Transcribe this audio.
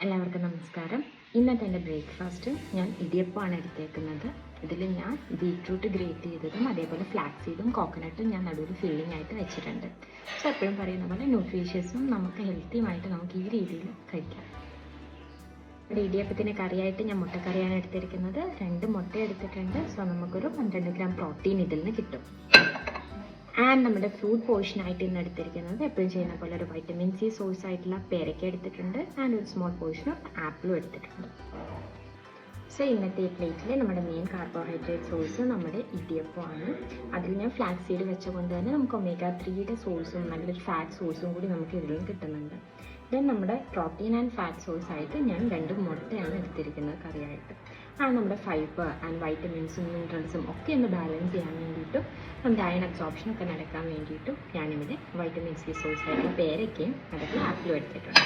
എല്ലാവർക്കും നമസ്കാരം. ഇന്നത്തെ എൻ്റെ ബ്രേക്ക്ഫാസ്റ്റ് ഞാൻ ഇടിയപ്പമാണ് എടുത്തേക്കുന്നത്. ഇതിൽ ഞാൻ ബീറ്റ്റൂട്ട് ഗ്രേറ്റ് ചെയ്തതും അതേപോലെ ഫ്ലാക്സ് സീഡും കോക്കനട്ടും ഞാൻ നടുവിൽ ഫില്ലിംഗ് ആയിട്ട് വെച്ചിട്ടുണ്ട്. സോ എപ്പോഴും പറയുന്ന പോലെ ന്യൂട്രീഷ്യസും നമുക്ക് ഹെൽത്തിയുമായിട്ട് നമുക്ക് ഈ രീതിയിൽ കഴിക്കാം. ഇവിടെ ഇടിയപ്പത്തിന് കറിയായിട്ട് ഞാൻ മുട്ടക്കറിയാണ് എടുത്തിരിക്കുന്നത്. 2 മുട്ട എടുത്തിട്ടുണ്ട്. സോ നമുക്കൊരു 12 ഗ്രാം പ്രോട്ടീൻ ഇതിൽ നിന്ന് കിട്ടും. ആൻഡ് നമ്മുടെ ഫ്രൂട്ട് പോർഷനായിട്ട് ഇന്ന് എടുത്തിരിക്കുന്നത് എപ്പോഴും ചെയ്യുന്ന പോലെ ഒരു വൈറ്റമിൻ സി സോഴ്സ് ആയിട്ടുള്ള പേരയ്ക്ക എടുത്തിട്ടുണ്ട് ആൻഡ് ഒരു സ്മോൾ പോർഷൻ ഓഫ് ആപ്പിളും എടുത്തിട്ടുണ്ട്. സോ ഇന്നത്തെ ഈ പ്ലേറ്റിൽ നമ്മുടെ മെയിൻ കാർബോഹൈഡ്രേറ്റ് സോഴ്സ് നമ്മുടെ ഇടിയപ്പമാണ്. അതിൽ ഞാൻ ഫ്ലാക്സ് സീഡ് വെച്ചുകൊണ്ട് തന്നെ നമുക്ക് ഒമേഗ 3യുടെ സോഴ്സും നല്ലൊരു ഫാറ്റ് സോഴ്സും കൂടി നമുക്ക് ഇതിൽ നിന്ന് കിട്ടുന്നുണ്ട്. ദെൻ നമ്മുടെ പ്രോട്ടീൻ ആൻഡ് ഫാറ്റ് സോഴ്സ് ആയിട്ട് ഞാൻ 2 മുട്ടയാണ് എടുത്തിരിക്കുന്നത് കറിയായിട്ട്. നമ്മുടെ ഫൈബർ ആൻഡ് വൈറ്റമിൻസും മിനറൽസും ഒക്കെ ഒന്ന് ബാലൻസ് ചെയ്യാൻ വേണ്ടിയിട്ടും നമ്മുടെ അയൺ അബ്സോർപ്ഷൻ ഒക്കെ നടക്കാൻ വേണ്ടിയിട്ടും ഞാനിവിടെ വൈറ്റമിൻ സി സോഴ്സ് ആയിട്ട് പേരയ്ക്കയും അതൊക്കെ ആപ്പിളും എടുത്തിട്ടുണ്ട്.